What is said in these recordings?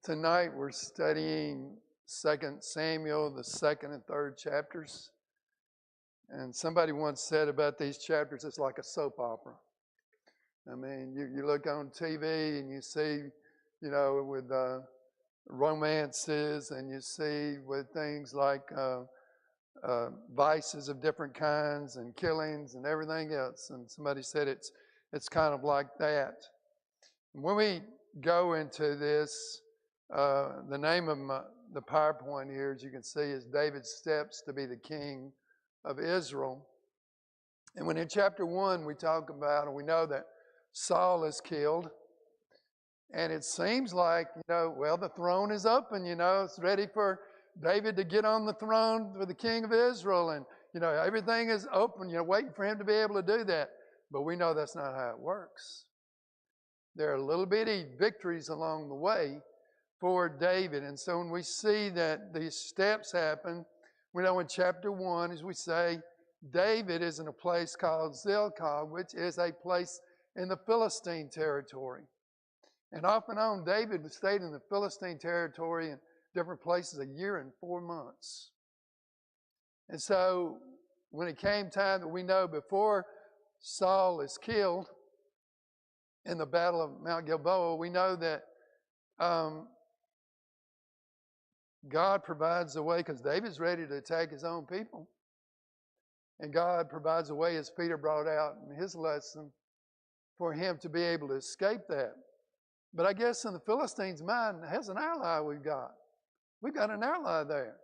Tonight we're studying 2 Samuel, the second and third chapters. And somebody once said about these chapters, it's like a soap opera. I mean, you look on TV and you see, with romances, and you see with things like vices of different kinds and killings and everything else. And somebody said it's kind of like that. When we go into this, the name of the PowerPoint here, as you can see, is David's Steps to be the King of Israel. And when in chapter 1 we talk about, and we know that Saul is killed, and it seems like, the throne is open, it's ready for David to get on the throne for the King of Israel, and, everything is open, waiting for him to be able to do that. But we know that's not how it works. There are little bitty victories along the way for David. And so when we see that these steps happen, we know in chapter 1, as we say, David is in a place called Zilkah, which is a place in the Philistine territory. And off and on, David stayed in the Philistine territory in different places 1 year and 4 months. And so when it came time that we know before Saul is killed in the battle of Mount Gilboa, we know that God provides a way, because David's ready to attack his own people. And God provides a way, as Peter brought out in his lesson, for him to be able to escape that. But I guess in the Philistines' mind, has an ally we've got. We've got an ally there.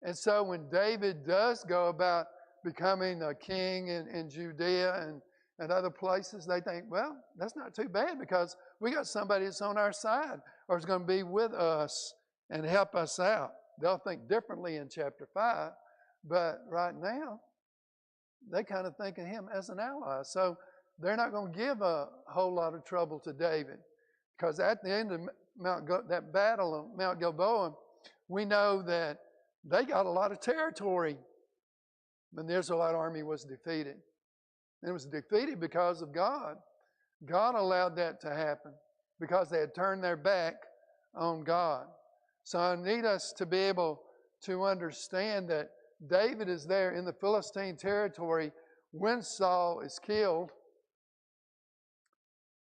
And so when David does go about becoming a king in Judea and other places, they think, well, that's not too bad, because we got somebody that's on our side or is going to be with us and help us out. They'll think differently in chapter 5, but right now, they kind of think of him as an ally. So they're not going to give a whole lot of trouble to David, because at the end of that battle of Mount Gilboa, we know that they got a lot of territory when the Israelite army was defeated. And it was defeated because of God. God allowed that to happen because they had turned their back on God. So I need us to be able to understand that David is there in the Philistine territory when Saul is killed.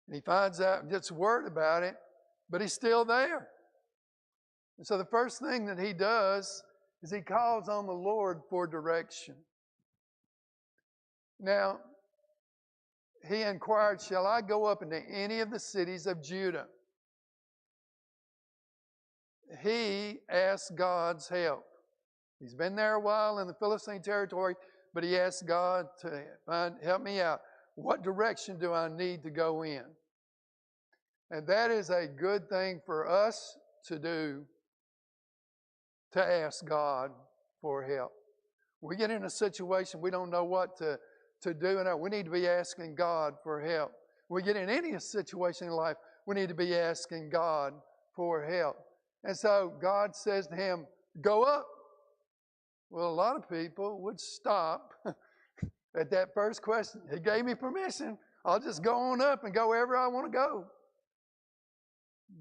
And he finds out, gets word about it, but he's still there. And so the first thing that he does is he calls on the Lord for direction. Now, he inquired, shall I go up into any of the cities of Judah? He asked God's help. He's been there a while in the Philistine territory, but he asked God to help me out. What direction do I need to go in? And that is a good thing for us to do, to ask God for help. We get in a situation we don't know what to do, and we need to be asking God for help. We get in any situation in life, we need to be asking God for help. And so God says to him, go up. Well, a lot of people would stop at that first question. He gave me permission. I'll just go on up and go wherever I want to go.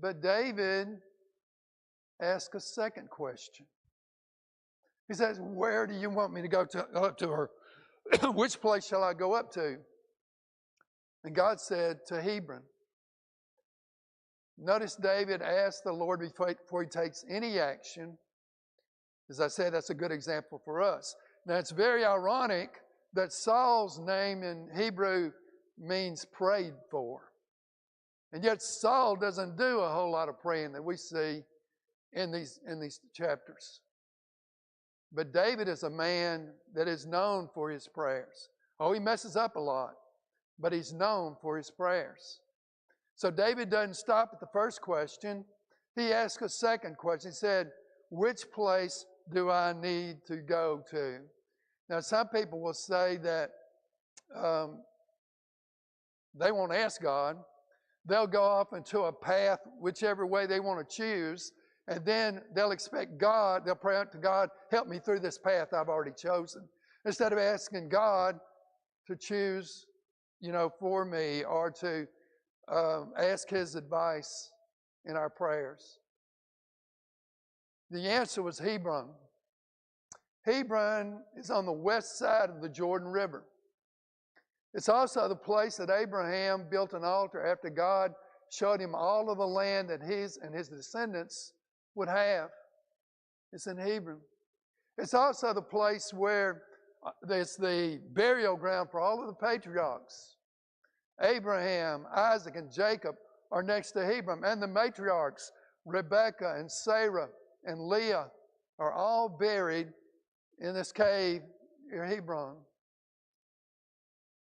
But David asked a second question. He says, where do you want me to go up to her? Which place shall I go up to? And God said, to Hebron. Notice David asked the Lord before he takes any action. As I said, that's a good example for us. Now, it's very ironic that Saul's name in Hebrew means prayed for. And yet Saul doesn't do a whole lot of praying that we see in these chapters. But David is a man that is known for his prayers. Oh, he messes up a lot, but he's known for his prayers. So David doesn't stop at the first question. He asked a second question. He said, which place do I need to go to? Now, some people will say that they won't ask God. They'll go off into a path, whichever way they want to choose, and then they'll expect God, they'll pray out to God, help me through this path I've already chosen. Instead of asking God to choose, for me, or to ask His advice in our prayers. The answer was Hebron. Hebron is on the west side of the Jordan River. It's also the place that Abraham built an altar after God showed him all of the land that his and his descendants would have. It's in Hebron. It's also the place where it's the burial ground for all of the patriarchs. Abraham, Isaac, and Jacob are next to Hebron. And the matriarchs, Rebekah and Sarah and Leah, are all buried in this cave near Hebron.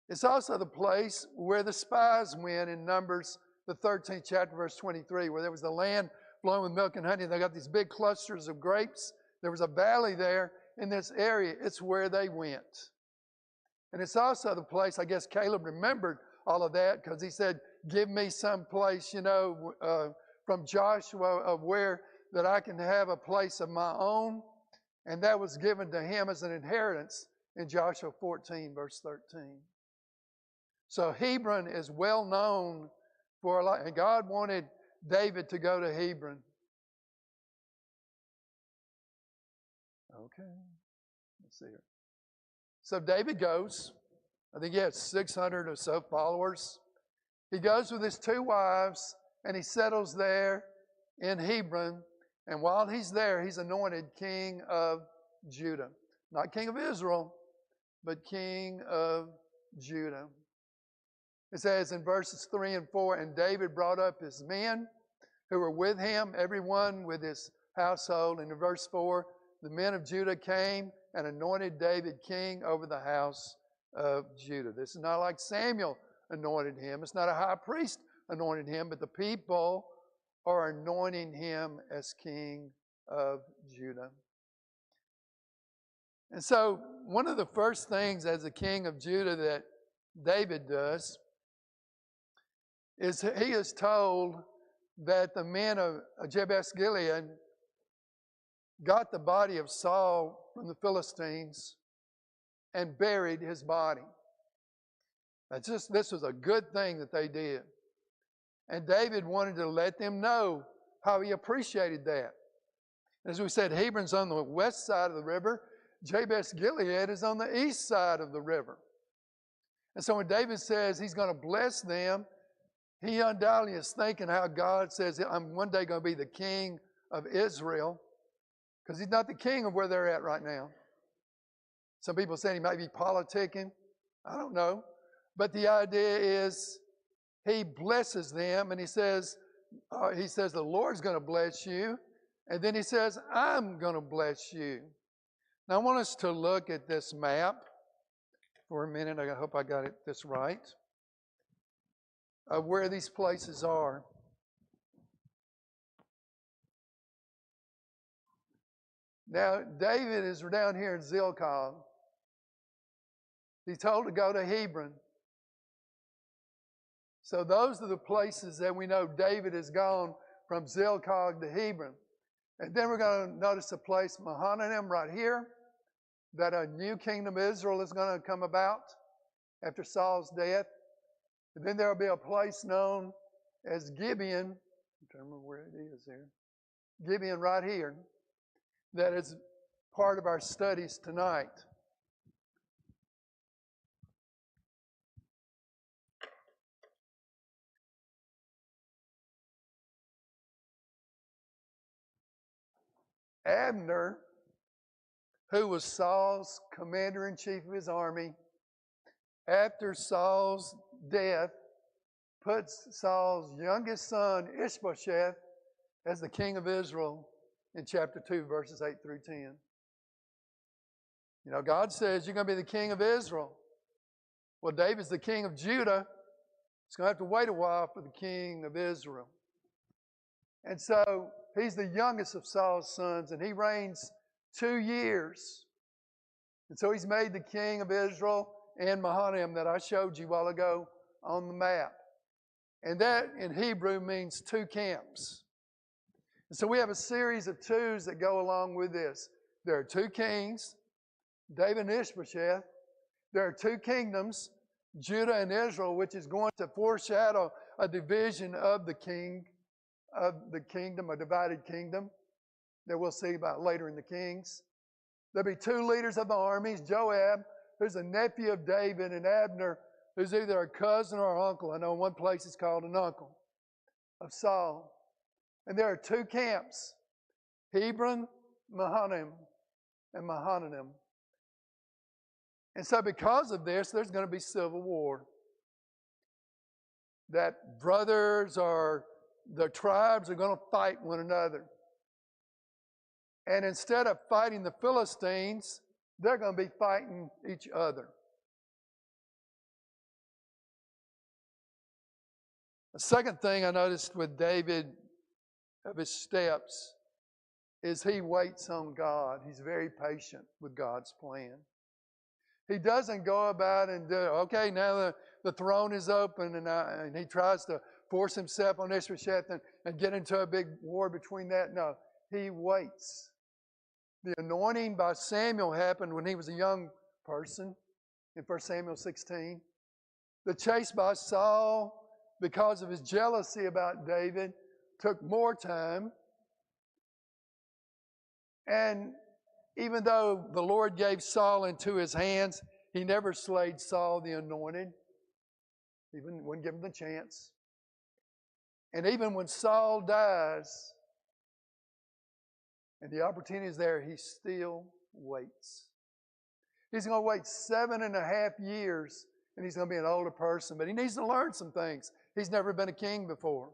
It's also the place where the spies went in Numbers, the 13th chapter, verse 23, where there was the land flowing with milk and honey. They got these big clusters of grapes. There was a valley there in this area. It's where they went. And it's also the place, I guess Caleb remembered all of that because he said, give me some place, from Joshua of where that I can have a place of my own. And that was given to him as an inheritance in Joshua 14, verse 13. So Hebron is well known for a lot. And God wanted David to go to Hebron. Okay, let's see here. So David goes. I think he had 600 or so followers. He goes with his 2 wives, and he settles there in Hebron. And while he's there, he's anointed king of Judah. Not king of Israel, but king of Judah. It says in verses 3 and 4, and David brought up his men who were with him, everyone with his household. And in verse 4, the men of Judah came and anointed David king over the house of Judah. This is not like Samuel anointed him. It's not a high priest anointed him, but the people are anointing him as king of Judah. And so one of the first things as a king of Judah that David does is he is told that the men of Jabesh Gilead got the body of Saul from the Philistines and buried his body. This was a good thing that they did. And David wanted to let them know how he appreciated that. As we said, Hebron's on the west side of the river. Jabesh Gilead is on the east side of the river. And so when David says he's going to bless them, he undoubtedly is thinking how God says, I'm one day going to be the king of Israel, because he's not the king of where they're at right now. Some people say he might be politicking. I don't know. But the idea is he blesses them, and he says the Lord's going to bless you. And then he says, I'm going to bless you. Now I want us to look at this map for a minute. I hope I got this right. Of where these places are. Now, David is down here in Zilkah. He's told to go to Hebron. So those are the places that we know David has gone from Zilkah to Hebron. And then we're going to notice a place, Mahanaim, right here, that a new kingdom of Israel is going to come about after Saul's death. And then there will be a place known as Gibeon. I'm trying to remember where it is here. Gibeon right here. That is part of our studies tonight. Abner, who was Saul's commander-in-chief of his army, after Saul's death, puts Saul's youngest son, Ishbosheth, as the king of Israel in chapter 2, verses 8 through 10. You know, God says you're going to be the king of Israel. Well, David's the king of Judah. He's going to have to wait a while for the king of Israel. And so he's the youngest of Saul's sons, and he reigns 2 years. And so he's made the king of Israel and Mahanaim that I showed you a while ago on the map. And that in Hebrew means 2 camps. And so we have a series of 2s that go along with this. There are 2 kings, David and Ishbosheth. There are 2 kingdoms, Judah and Israel, which is going to foreshadow a division of the kingdom, a divided kingdom. that we'll see about later in the Kings. There'll be two leaders of the armies, Joab, who's a nephew of David, and Abner, who's either a cousin or an uncle. I know in one place it's called an uncle of Saul. And there are two camps, Hebron, Mahanaim, and Mahanaim. And so because of this, there's going to be civil war. That brothers or the tribes are going to fight one another. And instead of fighting the Philistines, they're going to be fighting each other. The second thing I noticed with David of his steps is he waits on God. He's very patient with God's plan. He doesn't go about and do, okay, now the throne is open, and he tries to force himself on Ishbosheth and get into a big war between that. No, he waits. The anointing by Samuel happened when he was a young person in 1 Samuel 16. The chase by Saul, because of his jealousy about David, took more time. And even though the Lord gave Saul into his hands, he never slayed Saul the anointed. Even wouldn't give him the chance. And even when Saul dies, and the opportunity is there, he still waits. He's going to wait 7.5 years, and he's going to be an older person. But he needs to learn some things. He's never been a king before.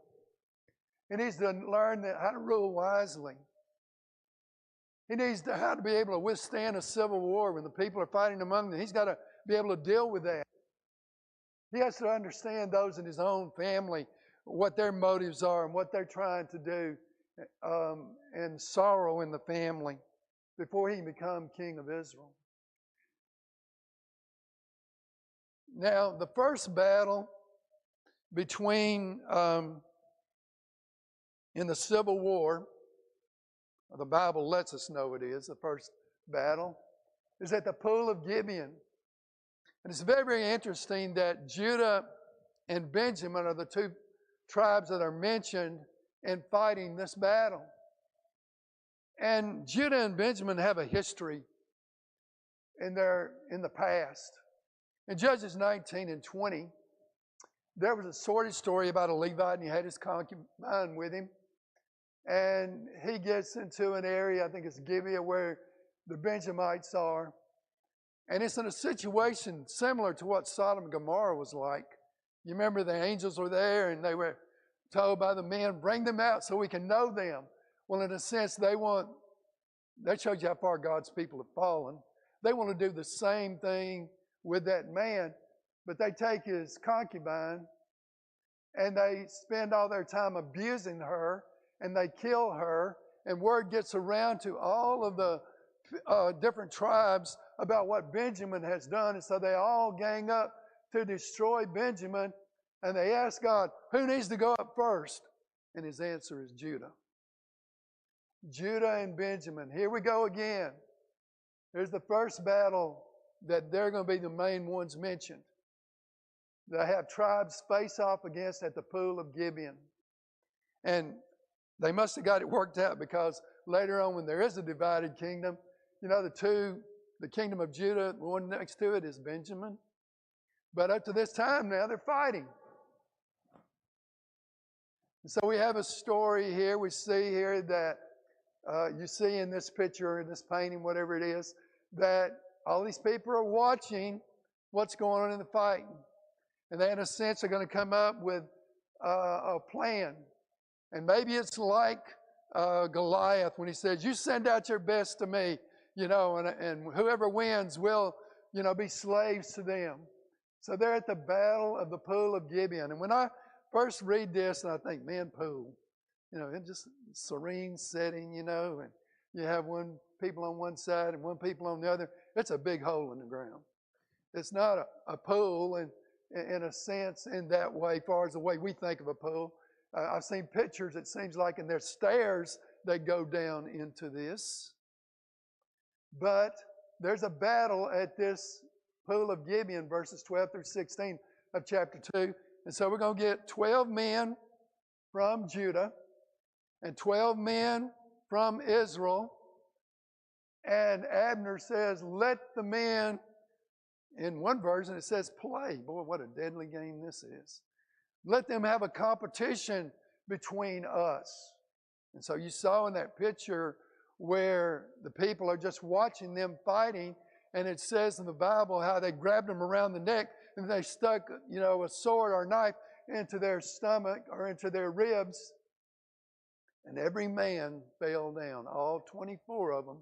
He needs to learn how to rule wisely. He needs to how to be able to withstand a civil war when the people are fighting among them. He's got to be able to deal with that. He has to understand those in his own family, what their motives are and what they're trying to do, and sorrow in the family before he can become king of Israel. Now, the first battle between, in the Civil War, the Bible lets us know it is, the first battle, is at the Pool of Gibeon. And it's very, very interesting that Judah and Benjamin are the two tribes that are mentioned in fighting this battle. And Judah and Benjamin have a history in the past. In Judges 19 and 20, there was a sordid story about a Levite, and he had his concubine with him. And he gets into an area, I think it's Gibeah, where the Benjamites are. And it's in a situation similar to what Sodom and Gomorrah was like. You remember the angels were there, and they were told by the men, bring them out so we can know them. Well, in a sense, that shows you how far God's people have fallen. They want to do the same thing with that man, but they take his concubine, and they spend all their time abusing her, and they kill her, and word gets around to all of the different tribes about what Benjamin has done, and so they all gang up to destroy Benjamin, and they ask God, who needs to go up first? And his answer is Judah. Judah and Benjamin. Here we go again. Here's the first battle that they're going to be the main ones mentioned. They have tribes face off against at the Pool of Gibeon. And they must have got it worked out, because later on when there is a divided kingdom, you know, the kingdom of Judah, the one next to it is Benjamin. But up to this time now, they're fighting. And so we have a story here. We see here that you see in this picture, in this painting, whatever it is, that all these people are watching what's going on in the fighting. And they, in a sense, are going to come up with a plan. And maybe it's like Goliath when he says, you send out your best to me, you know, and whoever wins will, you know, be slaves to them. So they're at the battle of the Pool of Gibeon. And when I first read this, and I think, man, pool, you know, it's just serene setting, you know, and you have people on one side and people on the other. It's a big hole in the ground. It's not a pool in a sense in that way, as far as the way we think of a pool. I've seen pictures, it seems like, and there's stairs that go down into this. But there's a battle at this Pool of Gibeon, verses 12 through 16 of chapter 2. And so we're going to get 12 men from Judah and 12 men from Israel. And Abner says, let the men, in one version it says play. Boy, what a deadly game this is. Let them have a competition between us. And so you saw in that picture where the people are just watching them fighting, and it says in the Bible how they grabbed them around the neck and they stuck, a sword or knife into their stomach or into their ribs, and every man fell down. All 24 of them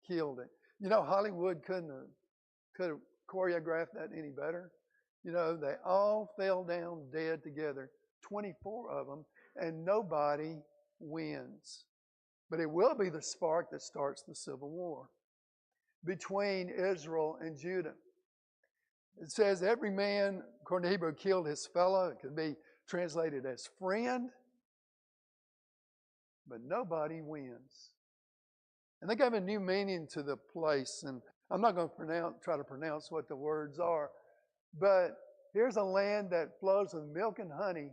killed it. Hollywood could have choreographed that any better. They all fell down dead together, 24 of them, and nobody wins. But it will be the spark that starts the civil war between Israel and Judah. It says every man, according to Hebrew, killed his fellow. It could be translated as friend, but nobody wins. And they gave a new meaning to the place, and I'm not going to try to pronounce what the words are, but here's a land that flows with milk and honey,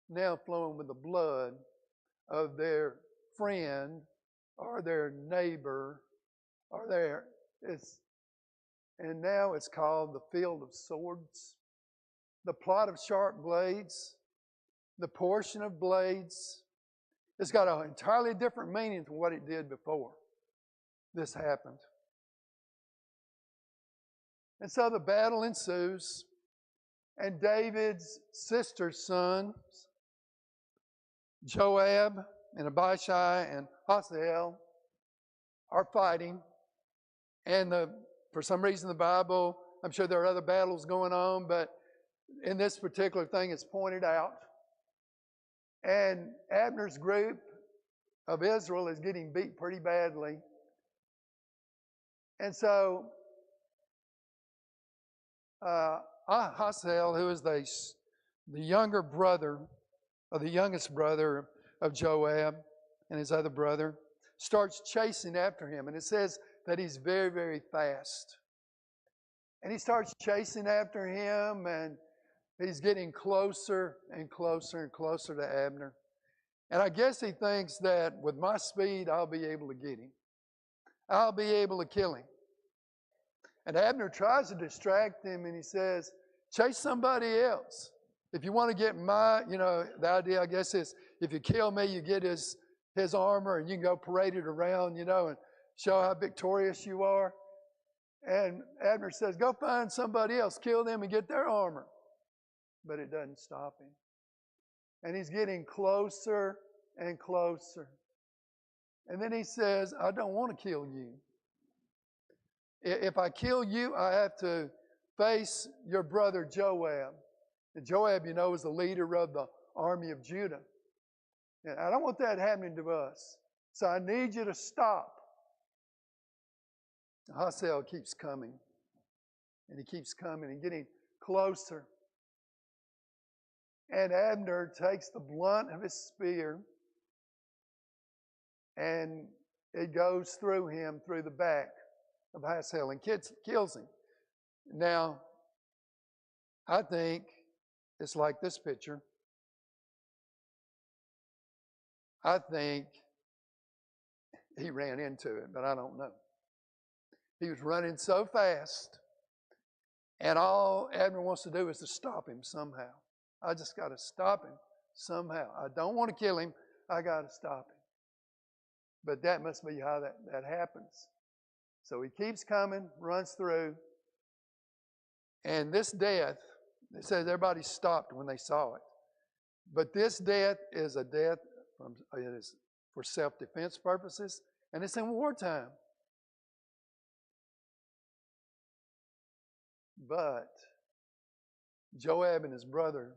now flowing with the blood of their friend or their neighbor and now it's called the field of swords, the plot of sharp blades, the portion of blades. It's got an entirely different meaning from what it did before this happened. And so the battle ensues, and David's sister's sons, Joab and Abishai and Asahel, are fighting. And for some reason the Bible, I'm sure there are other battles going on, but in this particular thing it's pointed out. And Abner's group of Israel is getting beat pretty badly. And so Asahel, who is the younger brother, or the youngest brother of Joab and his other brother, starts chasing after him. And it says that he's very, very fast. And he starts chasing after him, and he's getting closer and closer and closer to Abner. And I guess he thinks that with my speed, I'll be able to get him. I'll be able to kill him. And Abner tries to distract him, and he says, chase somebody else. If you want to get the idea, I guess, is if you kill me, you get his armor, and you can go parade it around, and show how victorious you are. And Abner says, go find somebody else, kill them and get their armor. But it doesn't stop him. And he's getting closer and closer. And then he says, I don't want to kill you. If I kill you, I have to face your brother Joab. And Joab, is the leader of the army of Judah. And I don't want that happening to us. So I need you to stop. Asahel keeps coming. And he keeps coming and getting closer. And Abner takes the blunt of his spear, and it goes through him, through the back of Asahel, and kills him. Now, I think it's like this picture. I think he ran into it, but I don't know. He was running so fast, and all Abner wants to do is to stop him somehow. I just got to stop him somehow. I don't want to kill him. I got to stop him. But that must be how that happens. So he keeps coming, runs through. And this death, it says everybody stopped when they saw it. But this death is a death it is for self-defense purposes, and it's in wartime. But Joab and his brother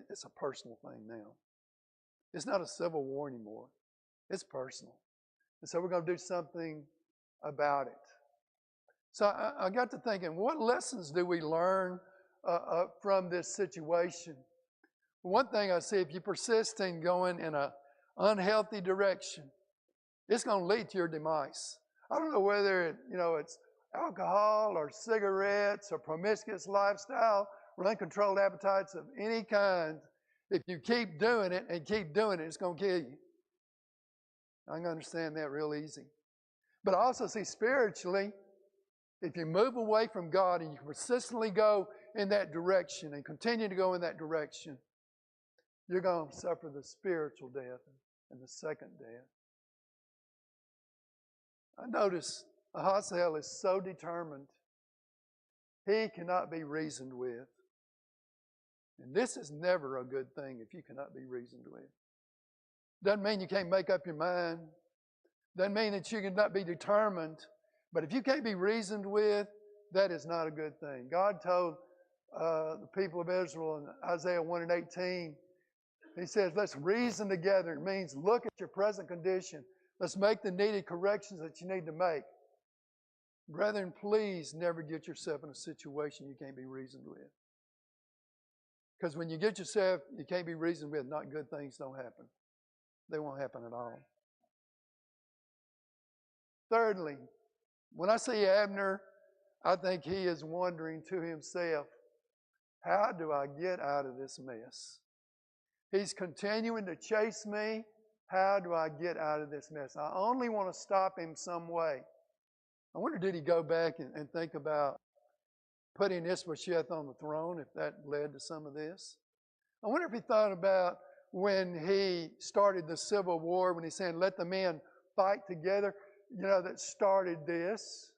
it's a personal thing now. It's not a civil war anymore. It's personal. And so we're going to do something about it. So I got to thinking, what lessons do we learn from this situation? One thing I see, if you persist in going in an unhealthy direction, it's going to lead to your demise. I don't know whether it's alcohol or cigarettes or promiscuous lifestyle or uncontrolled appetites of any kind. If you keep doing it and keep doing it, it's going to kill you. I can understand that real easy. But I also see spiritually, if you move away from God and you persistently go in that direction and continue to go in that direction, you're going to suffer the spiritual death and the second death. I notice Ahaziel is so determined, he cannot be reasoned with. And this is never a good thing if you cannot be reasoned with. Doesn't mean you can't make up your mind. Doesn't mean that you cannot be determined. But if you can't be reasoned with, that is not a good thing. God told the people of Israel in Isaiah 1 and 18, He says, let's reason together. It means look at your present condition. Let's make the needed corrections that you need to make. Brethren, please never get yourself in a situation you can't be reasoned with. Because when you get yourself, you can't be reasoned with, not good things don't happen. They won't happen at all. Thirdly, when I see Abner, I think he is wondering to himself, how do I get out of this mess? He's continuing to chase me. How do I get out of this mess? I only want to stop him some way. I wonder, did he go back and think about putting Ishbosheth on the throne, if that led to some of this? I wonder if he thought about when he started the Civil War, when he said, let the men fight together, that started this.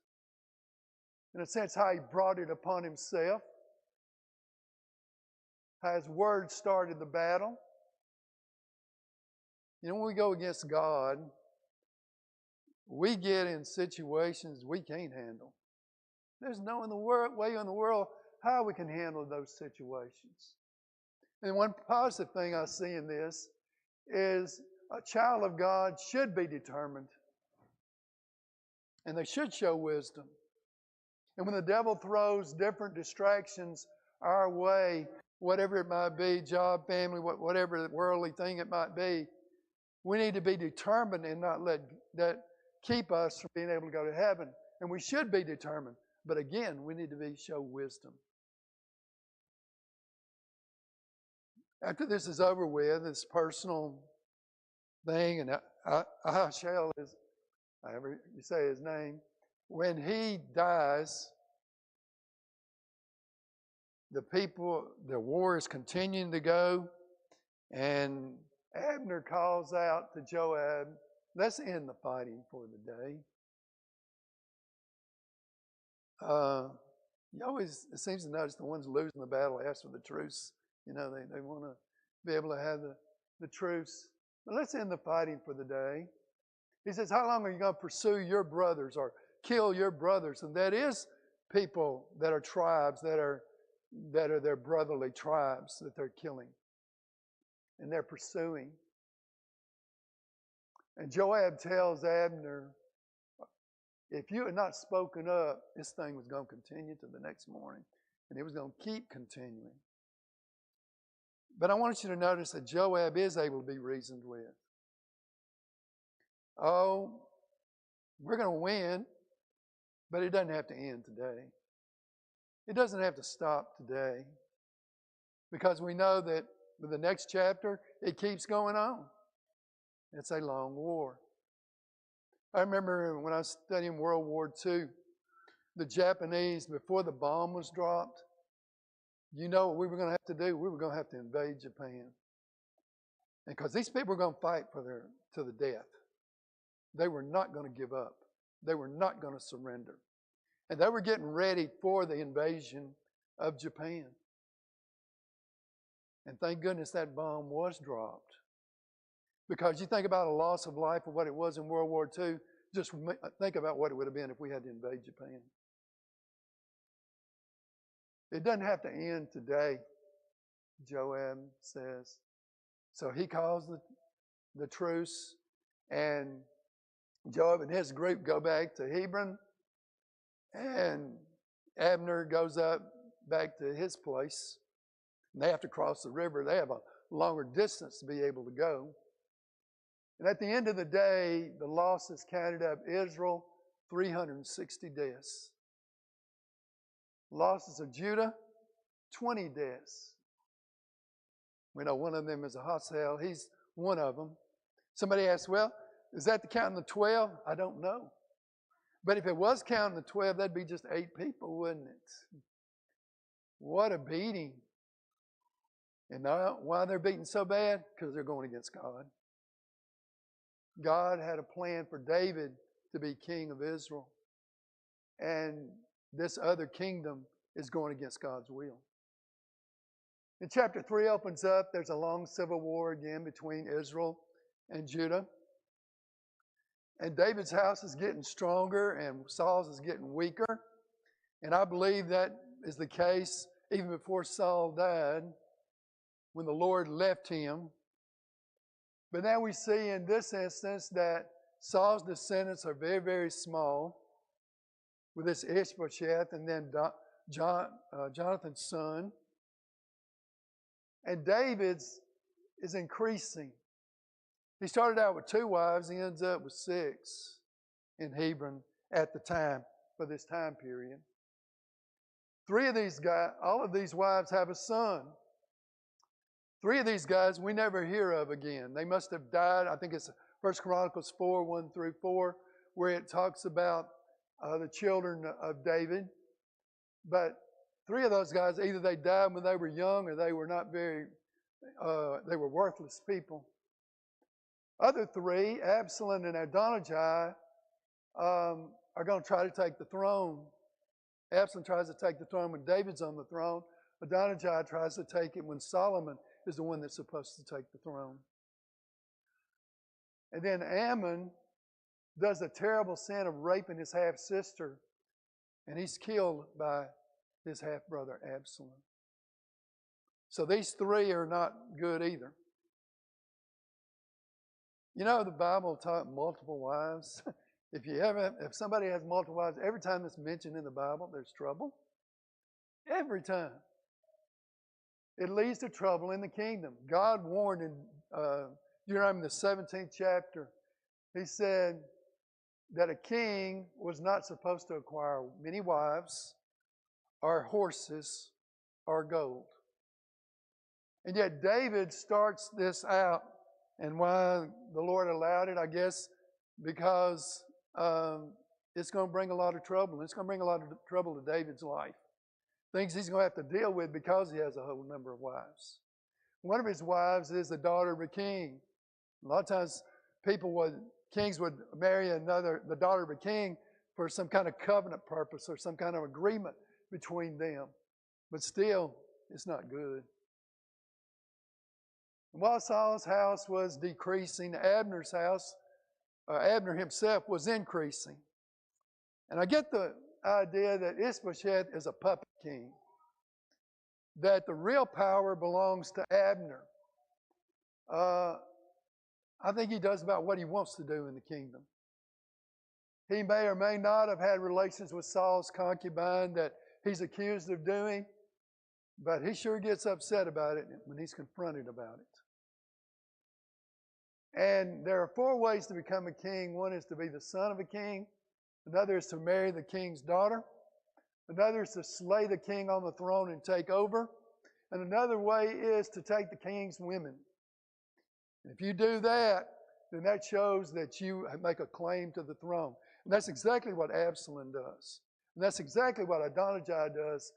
In a sense, how he brought it upon himself. How his word started the battle. When we go against God, we get in situations we can't handle. There's no way in the world how we can handle those situations. And one positive thing I see in this is a child of God should be determined. And they should show wisdom. And when the devil throws different distractions our way, whatever it might be, job, family, whatever worldly thing it might be, we need to be determined and not let that keep us from being able to go to heaven. And we should be determined. But again, we need to show wisdom. After this is over with, this personal thing, and Ahaziel is, however you say his name, when he dies, the war is continuing to go, and Abner calls out to Joab, let's end the fighting for the day. It seems to notice the ones losing the battle ask for the truce. They want to be able to have the truce. But let's end the fighting for the day. He says, how long are you going to pursue your brothers or kill your brothers? And that is people that are tribes that are their brotherly tribes that they're killing. And they're pursuing. And Joab tells Abner, if you had not spoken up, this thing was going to continue to the next morning. And it was going to keep continuing. But I want you to notice that Joab is able to be reasoned with. Oh, we're going to win, but it doesn't have to end today. It doesn't have to stop today. Because we know that with the next chapter, it keeps going on. It's a long war. I remember when I was studying World War II, the Japanese, before the bomb was dropped, you know what we were going to have to do? We were going to have to invade Japan. And because these people were going to fight to the death. They were not going to give up. They were not going to surrender. And they were getting ready for the invasion of Japan. And thank goodness that bomb was dropped. Because you think about a loss of life of what it was in World War II, just think about what it would have been if we had to invade Japan. It doesn't have to end today, Joab says. So he calls the truce, and Joab and his group go back to Hebron, and Abner goes up back to his place. And they have to cross the river. They have a longer distance to be able to go. And at the end of the day, the losses counted up Israel, 360 deaths. Losses of Judah, 20 deaths. We know one of them is Ahaziel. He's one of them. Somebody asks, well, Is that the counting the 12? I don't know. But if it was counting the 12, that'd be just 8 people, wouldn't it? What a beating. And why they're beaten so bad? Because they're going against God. God had a plan for David to be king of Israel. And this other kingdom is going against God's will. In chapter 3 opens up, there's a long civil war again between Israel and Judah. And David's house is getting stronger and Saul's is getting weaker. And I believe that is the case even before Saul died, when the Lord left him. But now we see in this instance that Saul's descendants are very, very small, with this Ishbosheth and then Jonathan's son. And David's is increasing. He started out with 2 wives. He ends up with 6 in Hebron at the time, for this time period. 3 of these guys, all of these wives have a son. 3 of these guys we never hear of again. They must have died. I think it's 1 Chronicles 4, 1 through 4, where it talks about the children of David. But 3 of those guys, either they died when they were young or they were not very, they were worthless people. Other 3, Absalom and Adonijah, are going to try to take the throne. Absalom tries to take the throne when David's on the throne. Adonijah tries to take it when Solomon is the one that's supposed to take the throne. And then Ammon does a terrible sin of raping his half-sister, and he's killed by his half-brother Absalom. So these 3 are not good either. You know, the Bible taught multiple wives. If somebody has multiple wives, every time it's mentioned in the Bible, there's trouble. Every time. It leads to trouble in the kingdom. God warned in Deuteronomy the 17th chapter, he said that a king was not supposed to acquire many wives or horses or gold. And yet David starts this out, and why the Lord allowed it, I guess, because it's going to bring a lot of trouble. It's going to bring a lot of trouble to David's life. Things he's going to have to deal with because he has a whole number of wives. One of his wives is the daughter of a king. A lot of times kings would marry the daughter of a king for some kind of covenant purpose or some kind of agreement between them. But still, it's not good. And while Saul's house was decreasing, Abner himself was increasing. And I get the idea that Ishbosheth is a puppet king, that the real power belongs to Abner. I think he does about what he wants to do in the kingdom. He may or may not have had relations with Saul's concubine that he's accused of doing, but he sure gets upset about it when he's confronted about it. And there are 4 ways to become a king. One is to be the son of a king. Another is to marry the king's daughter. Another is to slay the king on the throne and take over. And another way is to take the king's women. If you do that, then that shows that you make a claim to the throne. And that's exactly what Absalom does. And that's exactly what Adonijah does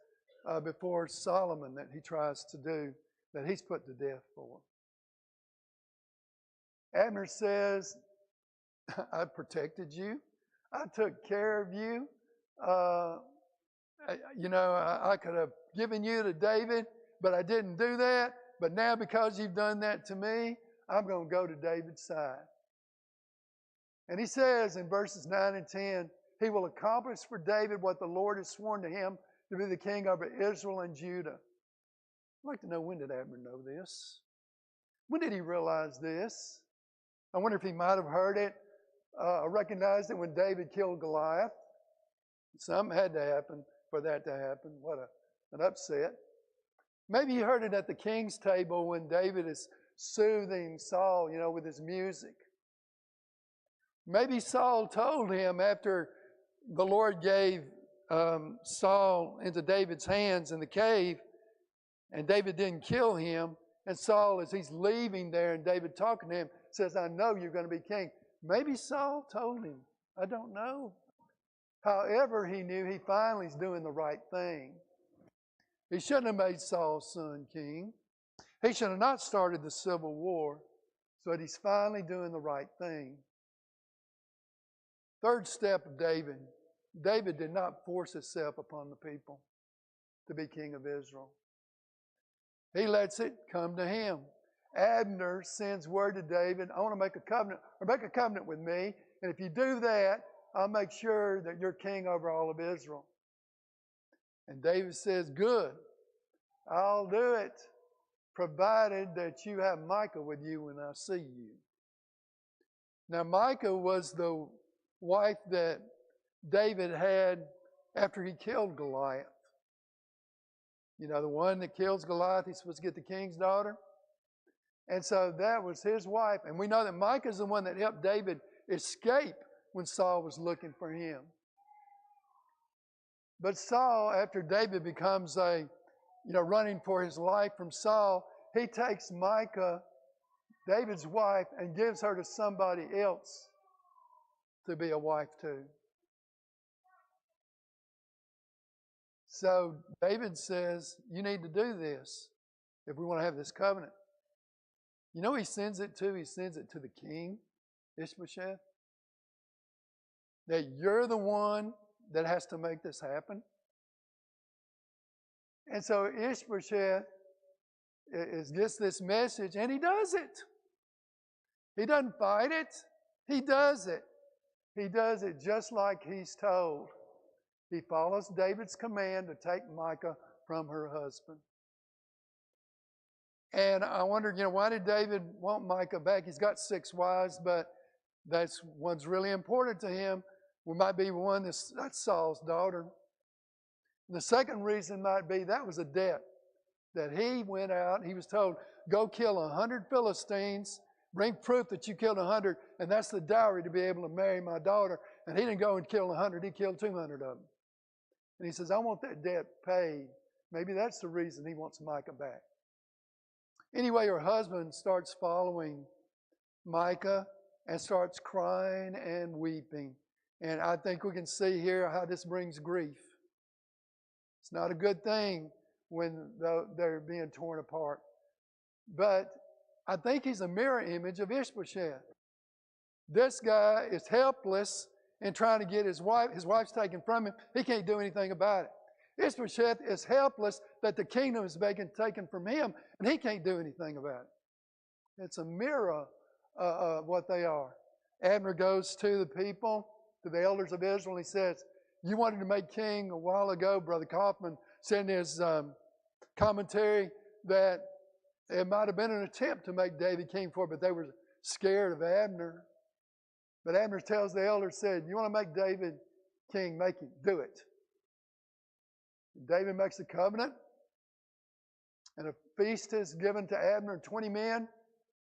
before Solomon that he tries to do, that he's put to death for. Abner says, I protected you. I took care of you. I could have given you to David, but I didn't do that. But now because you've done that to me, I'm going to go to David's side. And he says in verses 9 and 10, he will accomplish for David what the Lord has sworn to him to be the king over Israel and Judah. I'd like to know, when did Abner know this? When did he realize this? I wonder if he might have heard it, recognized it when David killed Goliath. Something had to happen for that to happen. What an upset. Maybe he heard it at the king's table when David is soothing Saul, with his music. Maybe Saul told him after the Lord gave Saul into David's hands in the cave, and David didn't kill him, and Saul, as he's leaving there, and David talking to him, says, I know you're going to be king. Maybe Saul told him. I don't know. However, he knew he finally is doing the right thing. He shouldn't have made Saul's son king. He should have not started the civil war. But he's finally doing the right thing. Third step of David. David did not force himself upon the people to be king of Israel. He lets it come to him. Abner sends word to David, I want to make a covenant, or make a covenant with me, and if you do that, I'll make sure that you're king over all of Israel. And David says, good, I'll do it, provided that you have Michal with you when I see you. Now, Michal was the wife that David had after he killed Goliath. You know, the one that kills Goliath, he's supposed to get the king's daughter. And so that was his wife. And we know that Michal is the one that helped David escape when Saul was looking for him. But Saul, after David becomes running for his life from Saul, he takes Michal, David's wife, and gives her to somebody else to be a wife to. So David says, you need to do this if we want to have this covenant. You know who he sends it to? He sends it to the king, Ishbosheth. That you're the one that has to make this happen. And so Ishbosheth gets this message, and he does it. He doesn't fight it. He does it. He does it just like he's told. He follows David's command to take Michal from her husband. And I wondered, why did David want Michal back? He's got 6 wives, but that's one's really important to him. We might be one that's Saul's daughter. And the second reason might be that was a debt that he went out. He was told, go kill 100 Philistines, bring proof that you killed 100, and that's the dowry to be able to marry my daughter. And he didn't go and kill 100, he killed 200 of them. And he says, I want that debt paid. Maybe that's the reason he wants Michal back. Anyway, her husband starts following Michal and starts crying and weeping. And I think we can see here how this brings grief. It's not a good thing when they're being torn apart. But I think he's a mirror image of Ishbosheth. This guy is helpless in trying to get his wife. His wife's taken from him. He can't do anything about it. Ishbosheth is helpless that the kingdom is being taken from him, and he can't do anything about it. It's a mirror of what they are. Abner goes to the people, to the elders of Israel, and he says, you wanted to make king a while ago. Brother Kaufman said in his commentary that it might have been an attempt to make David king for it, but they were scared of Abner. But Abner tells the elders, said, you want to make David king, make him, do it. David makes a covenant, and a feast is given to Abner and 20 men,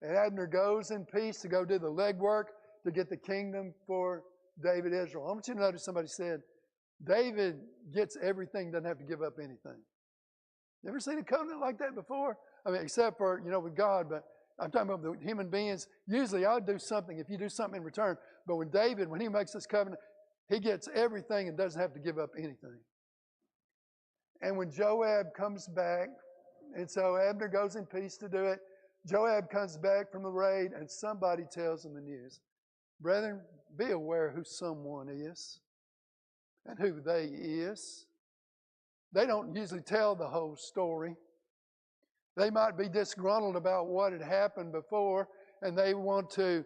and Abner goes in peace to go do the legwork to get the kingdom for David, Israel. I want you to notice somebody said, David gets everything, doesn't have to give up anything. You ever seen a covenant like that before? I mean, except for, with God, but I'm talking about the human beings. Usually I'll do something if you do something in return. But when David, when he makes this covenant, he gets everything and doesn't have to give up anything. And when Joab comes back, and so Abner goes in peace to do it, Joab comes back from the raid, and somebody tells him the news. Brethren, be aware who someone is and who they is. They don't usually tell the whole story. They might be disgruntled about what had happened before, and they want to,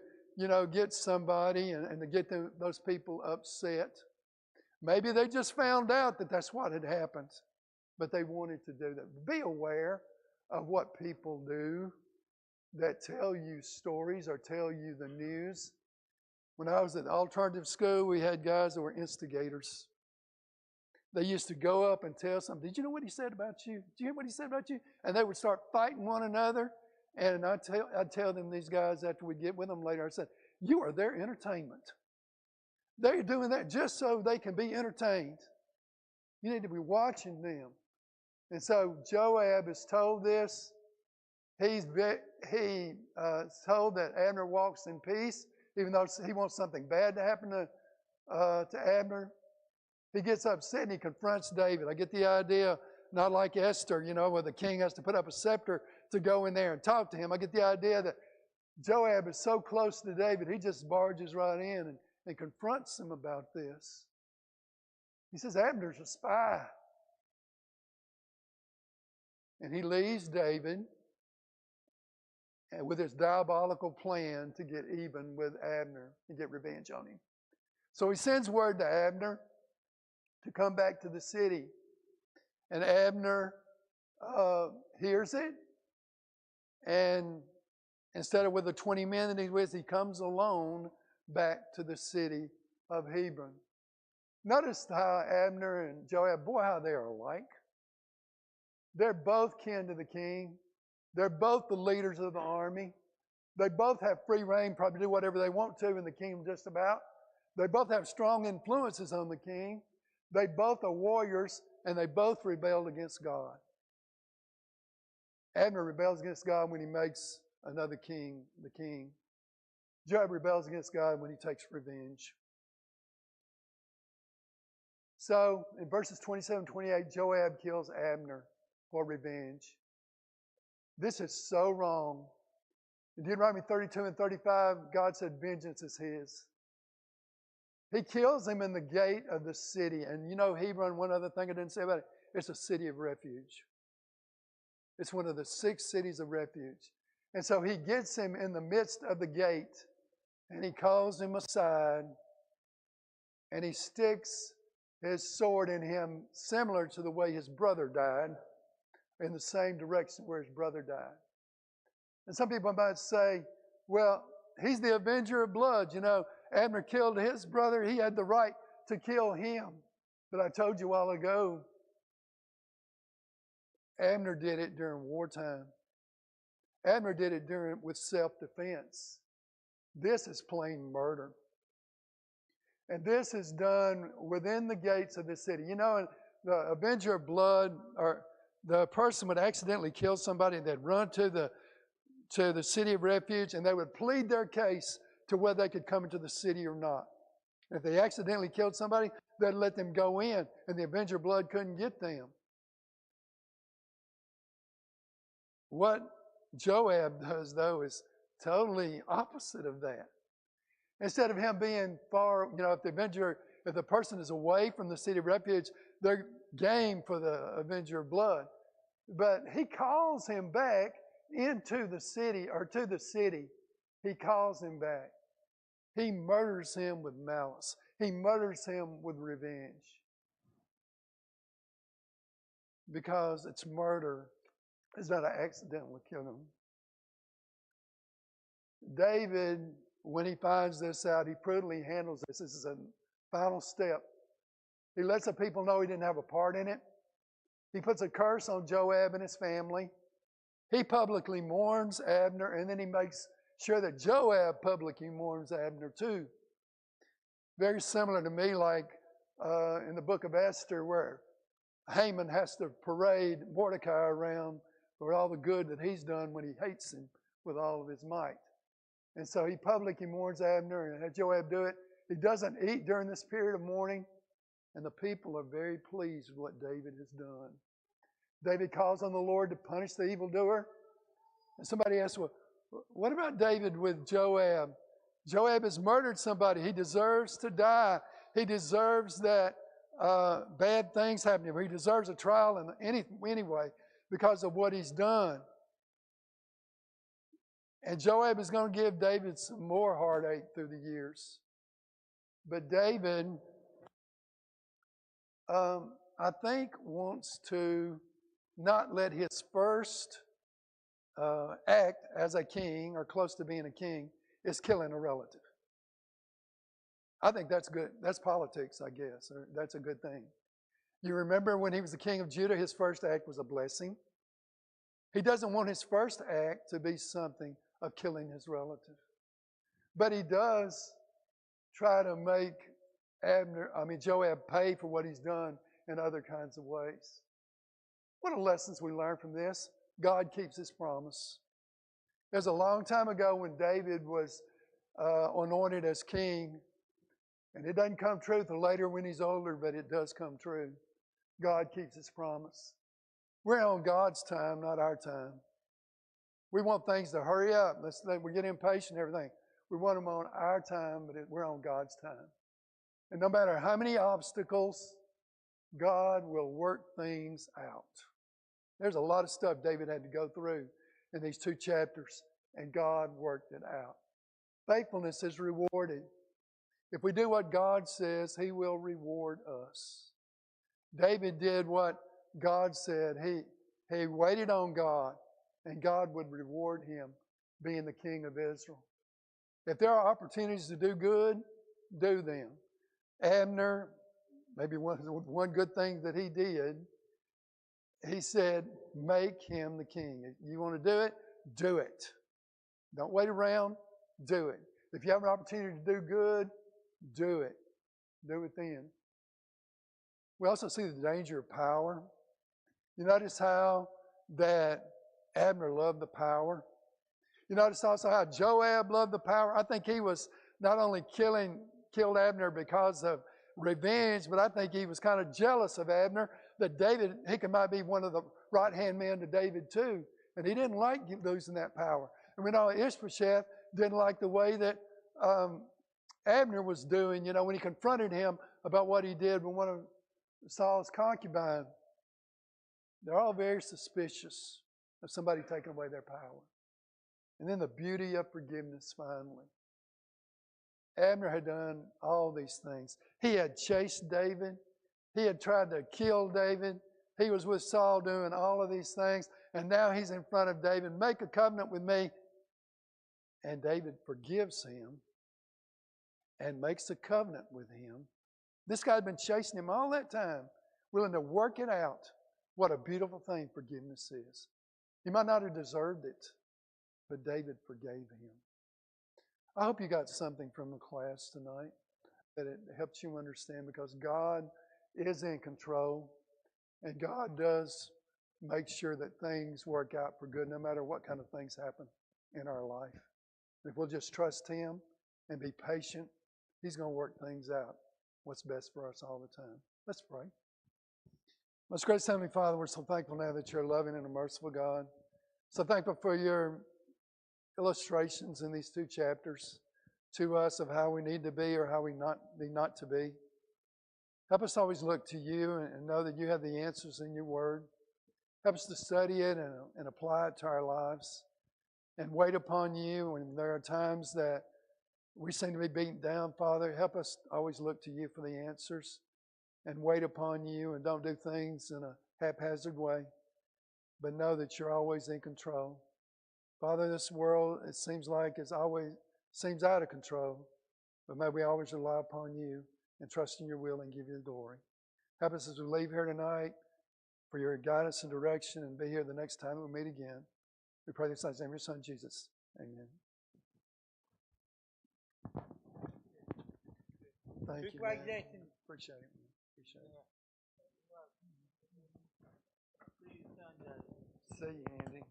get somebody and to get those people upset. Maybe they just found out that that's what had happened, but they wanted to do that. Be aware of what people do that tell you stories or tell you the news. When I was at the alternative school, we had guys that were instigators. They used to go up and tell something. Did you know what he said about you? Did you hear what he said about you? And they would start fighting one another. And I'd tell them, these guys, after we get with them later, I said, you are their entertainment. They're doing that just so they can be entertained. You need to be watching them. And so Joab is told this. He's told that Abner walks in peace. even though he wants something bad to happen to Abner. He gets upset and he confronts David. I get the idea, not like Esther, where the king has to put up a scepter to go in there and talk to him. I get the idea that Joab is so close to David, he just barges right in and confronts him about this. He says, Abner's a spy. And he leaves David with his diabolical plan to get even with Abner and get revenge on him. So he sends word to Abner to come back to the city. And Abner hears it. And instead of with the 20 men that he's with, he comes alone back to the city of Hebron. Notice how Abner and Joab, boy, how they are alike. They're both kin to the king. They're both the leaders of the army. They both have free reign, probably do whatever they want to in the kingdom just about. They both have strong influences on the king. They both are warriors, and they both rebelled against God. Abner rebels against God when he makes another king the king. Joab rebels against God when he takes revenge. So, in verses 27 and 28, Joab kills Abner for revenge. This is so wrong. In Deuteronomy 32 and 35, God said vengeance is his. He kills him in the gate of the city. And Hebron, one other thing I didn't say about it, it's a city of refuge. It's one of the 6 cities of refuge. And so he gets him in the midst of the gate, and he calls him aside, and he sticks his sword in him, similar to the way his brother died, in the same direction where his brother died. And some people might say, well, he's the avenger of blood. Abner killed his brother. He had the right to kill him. But I told you a while ago, Abner did it during wartime. Abner did it with self-defense. This is plain murder. And this is done within the gates of the city. The avenger of blood, or the person would accidentally kill somebody, and they'd run to the city of refuge, and they would plead their case to whether they could come into the city or not. If they accidentally killed somebody, they'd let them go in, and the avenger of blood couldn't get them. What Joab does, though, is totally opposite of that. Instead of him being far, if the person is away from the city of refuge, they're game for the avenger of blood. But he calls him back into the city, or to the city. He calls him back. He murders him with malice. He murders him with revenge. Because it's murder. It's not an accidental killing. David, when he finds this out, he prudently handles this. This is a final step. He lets the people know he didn't have a part in it. He puts a curse on Joab and his family. He publicly mourns Abner, and then he makes sure that Joab publicly mourns Abner too. Very similar to me, like in the book of Esther, where Haman has to parade Mordecai around for all the good that he's done when he hates him with all of his might. And so he publicly mourns Abner and had Joab do it. He doesn't eat during this period of mourning, and the people are very pleased with what David has done. David calls on the Lord to punish the evildoer. And somebody asks, well, what about David with Joab? Joab has murdered somebody. He deserves to die. He deserves that bad things happen to him. He deserves a trial anyway because of what he's done. And Joab is going to give David some more heartache through the years. But David, I think, wants to not let his first act as a king, or close to being a king, is killing a relative. I think that's good. That's politics, I guess. Or that's a good thing. You remember when he was the king of Judah, his first act was a blessing. He doesn't want his first act to be something of killing his relative. But he does try to make Joab pay for what he's done in other kinds of ways. What are lessons we learn from this? God keeps his promise. There's a long time ago when David was anointed as king. And it doesn't come true till later when he's older, but it does come true. God keeps his promise. We're on God's time, not our time. We want things to hurry up. We get impatient and everything. We want them on our time, but we're on God's time. And no matter how many obstacles, God will work things out. There's a lot of stuff David had to go through in these 2 chapters, and God worked it out. Faithfulness is rewarded. If we do what God says, He will reward us. David did what God said. He waited on God, and God would reward him being the king of Israel. If there are opportunities to do good, do them. Abner, maybe one good thing that he did, he said, make him the king. If you want to do it, do it. Don't wait around, do it. If you have an opportunity to do good, do it. Do it then. We also see the danger of power. You notice how that Abner loved the power. You notice also how Joab loved the power. I think he was not only killed Abner because of revenge, but I think he was kind of jealous of Abner, that David, he might be one of the right-hand men to David too. And he didn't like losing that power. And we know Ishbosheth didn't like the way that Abner was doing, when he confronted him about what he did with one of Saul's concubines. They're all very suspicious of somebody taking away their power. And then the beauty of forgiveness finally. Abner had done all these things. He had chased David. He had tried to kill David. He was with Saul doing all of these things. And now he's in front of David. Make a covenant with me. And David forgives him and makes a covenant with him. This guy had been chasing him all that time, willing to work it out. What a beautiful thing forgiveness is. He might not have deserved it, but David forgave him. I hope you got something from the class tonight, that it helps you understand, because God is in control, and God does make sure that things work out for good, no matter what kind of things happen in our life. If we'll just trust Him and be patient, He's going to work things out, what's best for us all the time. Let's pray. Most gracious Heavenly Father, we're so thankful now that you're a loving and a merciful God. So thankful for your illustrations in these 2 chapters to us of how we need to be or how we need not to be. Help us always look to you and know that you have the answers in your word. Help us to study it and apply it to our lives and wait upon you when there are times that we seem to be beaten down, Father. Help us always look to you for the answers and wait upon you, and don't do things in a haphazard way, but know that you're always in control. Father, this world, it seems like it's always seems out of control, but may we always rely upon you and trust in your will and give you the glory. Help us as we leave here tonight for your guidance and direction, and be here the next time we meet again. We pray this in the name of your Son, Jesus. Amen. Thank you, man. Appreciate it, man. Appreciate it. See you, Andy.